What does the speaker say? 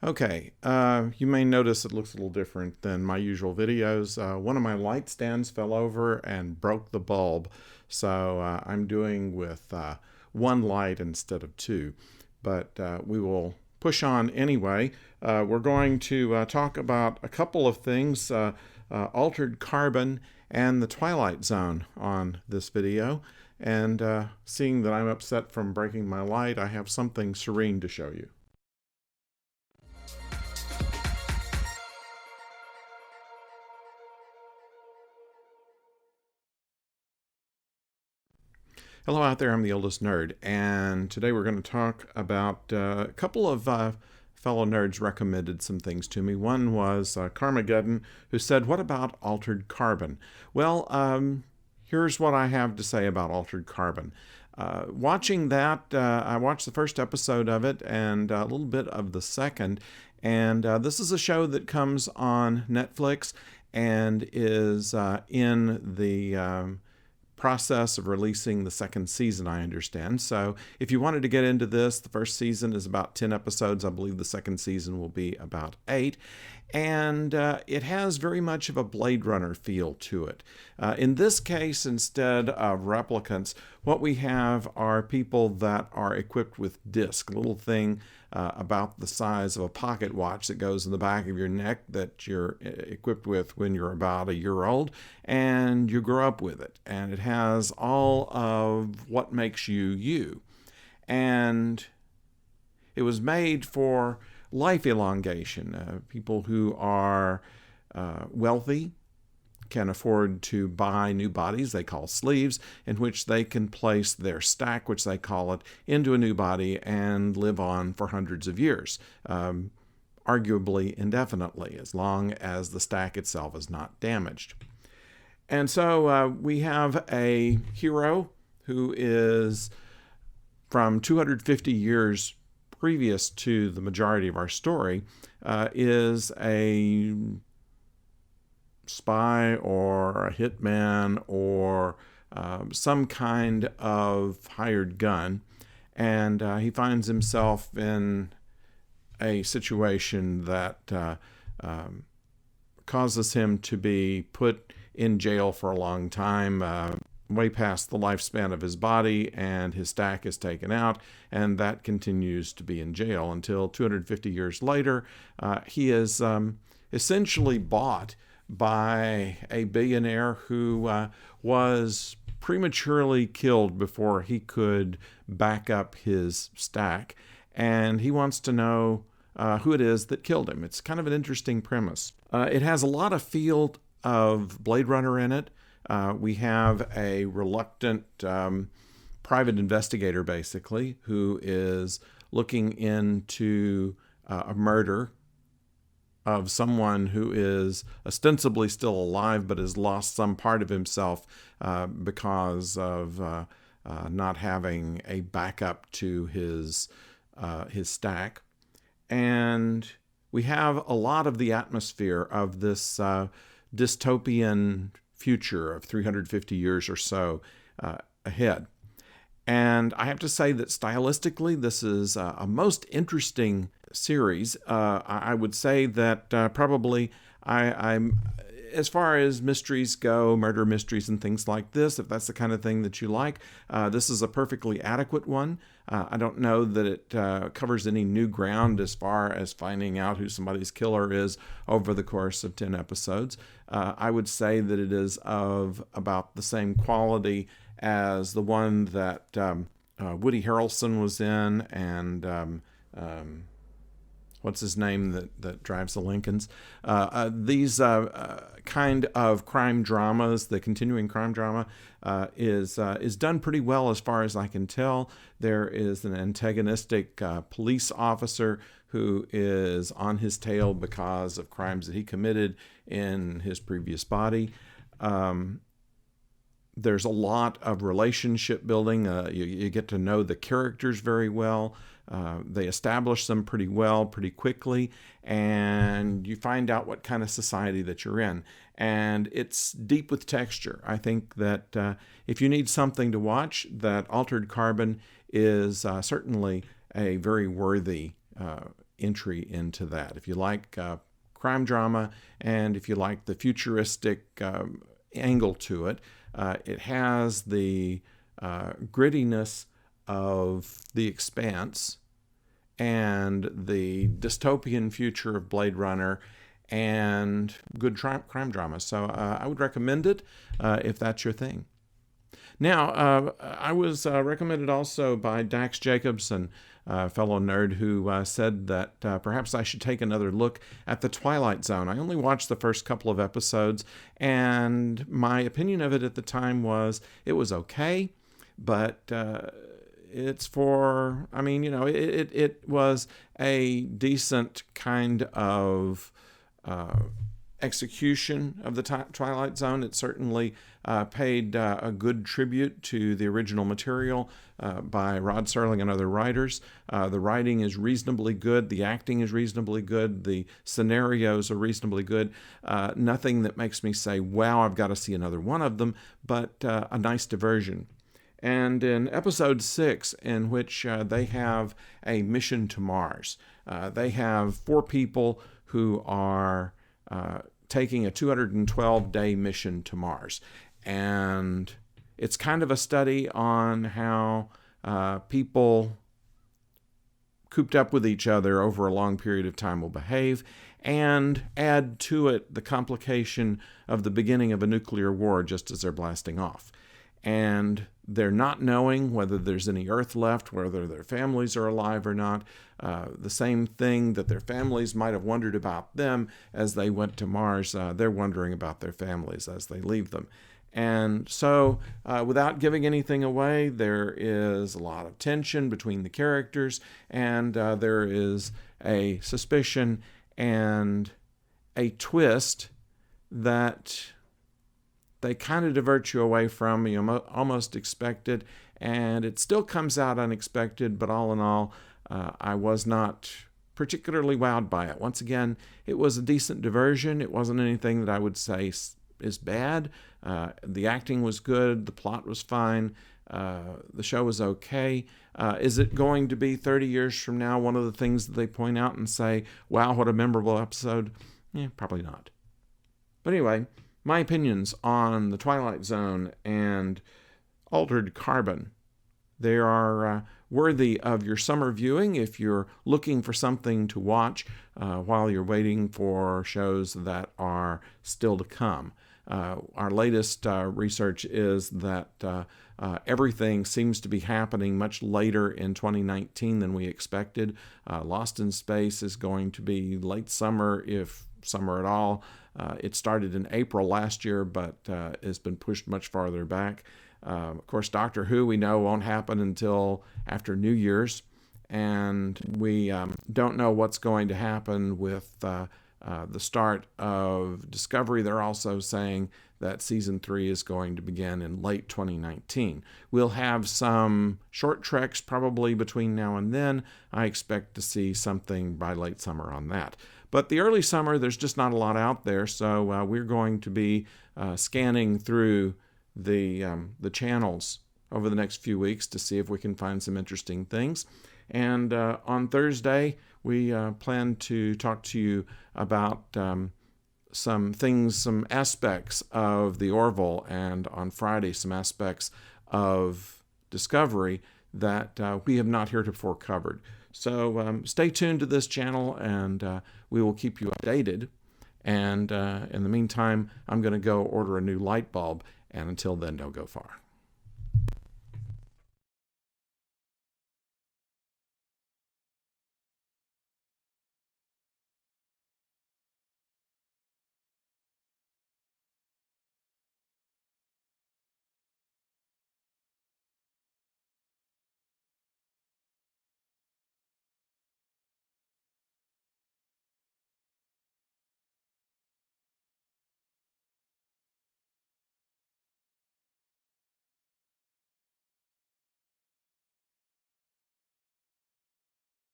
Okay, you may notice it looks a little different than my usual videos. One of my light stands fell over and broke the bulb, so I'm doing with one light instead of two. But we will push on anyway. We're going to talk about a couple of things, altered carbon and the Twilight Zone on this video. And seeing that I'm upset from breaking my light, I have something serene to show you. Hello out there, I'm the oldest nerd, and today we're going to talk about a couple of fellow nerds recommended some things to me. One was Carmageddon, who said, what about altered carbon? Well, here's what I have to say about altered carbon. Watching that, I watched the first episode of it and a little bit of the second, and this is a show that comes on Netflix and is in the process of releasing the second season, I understand. So if you wanted to get into this, the first season is about 10 episodes. I believe the second season will be about 8. And it has very much of a Blade Runner feel to it. In this case, instead of replicants, what we have are people that are equipped with disc, a little thing about the size of a pocket watch that goes in the back of your neck that you're equipped with when you're about a year old, and you grow up with it. And it has all of what makes you you. And it was made for life elongation. People who are wealthy can afford to buy new bodies they call sleeves, in which they can place their stack, which they call it, into a new body and live on for hundreds of years, arguably indefinitely, as long as the stack itself is not damaged. And so we have a hero who is from 250 years previous to the majority of our story, is a spy or a hitman or some kind of hired gun, and he finds himself in a situation that causes him to be put in jail for a long time, way past the lifespan of his body, and his stack is taken out, and that continues to be in jail until 250 years later. He is essentially bought by a billionaire who was prematurely killed before he could back up his stack, and he wants to know who it is that killed him. It's kind of an interesting premise. It has a lot of feel of Blade Runner in it. We have a reluctant private investigator, basically, who is looking into a murder of someone who is ostensibly still alive but has lost some part of himself because of not having a backup to his stack. And we have a lot of the atmosphere of this dystopian future of 350 years or so ahead. And I have to say that stylistically, this is a most interesting series. I would say that probably I'm, as far as mysteries go, murder mysteries and things like this, if that's the kind of thing that you like, this is a perfectly adequate one. I don't know that it covers any new ground as far as finding out who somebody's killer is over the course of 10 episodes. I would say that it is of about the same quality as the one that Woody Harrelson was in, and what's his name that drives the Lincolns? These kind of crime dramas, the continuing crime drama, is done pretty well as far as I can tell. There is an antagonistic police officer who is on his tail because of crimes that he committed in his previous body. There's a lot of relationship building. You get to know the characters very well. They establish them pretty well, pretty quickly, and you find out what kind of society that you're in. And it's deep with texture. I think that if you need something to watch, that Altered Carbon is certainly a very worthy entry into that. If you like crime drama, and if you like the futuristic angle to it, it has the grittiness of The Expanse and the dystopian future of Blade Runner and good crime drama. So I would recommend it if that's your thing. Now, I was recommended also by Dax Jacobson, a fellow nerd, who said that perhaps I should take another look at the Twilight Zone. I only watched the first couple of episodes, and my opinion of it at the time was it was okay, but it's for, I mean, you know, it was a decent kind of execution of the Twilight Zone. It certainly paid a good tribute to the original material by Rod Serling and other writers. The writing is reasonably good. The acting is reasonably good. The scenarios are reasonably good. Nothing that makes me say, wow, I've got to see another one of them, but a nice diversion. And in episode 6, in which they have a mission to Mars, they have 4 people who are taking a 212-day mission to Mars. And it's kind of a study on how people cooped up with each other over a long period of time will behave, and add to it the complication of the beginning of a nuclear war just as they're blasting off. And they're not knowing whether there's any Earth left, whether their families are alive or not. The same thing that their families might have wondered about them as they went to Mars, they're wondering about their families as they leave them. And so, without giving anything away, there is a lot of tension between the characters, and there is a suspicion and a twist that they kind of divert you away from. You almost expect it, and it still comes out unexpected, but all in all, I was not particularly wowed by it. Once again, it was a decent diversion. It wasn't anything that I would say is bad. The acting was good. The plot was fine. The show was okay. Is it going to be 30 years from now one of the things that they point out and say, wow, what a memorable episode? Probably not. But anyway, my opinions on the Twilight Zone and Altered Carbon. They are worthy of your summer viewing if you're looking for something to watch while you're waiting for shows that are still to come. Our latest research is that everything seems to be happening much later in 2019 than we expected. Lost in Space is going to be late summer, if summer at all. It started in April last year, but has been pushed much farther back. Of course, Doctor Who, we know, won't happen until after New Year's, and we don't know what's going to happen with the start of Discovery. They're also saying that Season 3 is going to begin in late 2019. We'll have some short treks probably between now and then. I expect to see something by late summer on that. But the early summer, there's just not a lot out there, so we're going to be scanning through the channels over the next few weeks to see if we can find some interesting things. And on Thursday, we plan to talk to you about some things, some aspects of the Orville, and on Friday, some aspects of Discovery that we have not heretofore covered. So stay tuned to this channel, and we will keep you updated. And in the meantime, I'm going to go order a new light bulb, and until then, don't go far.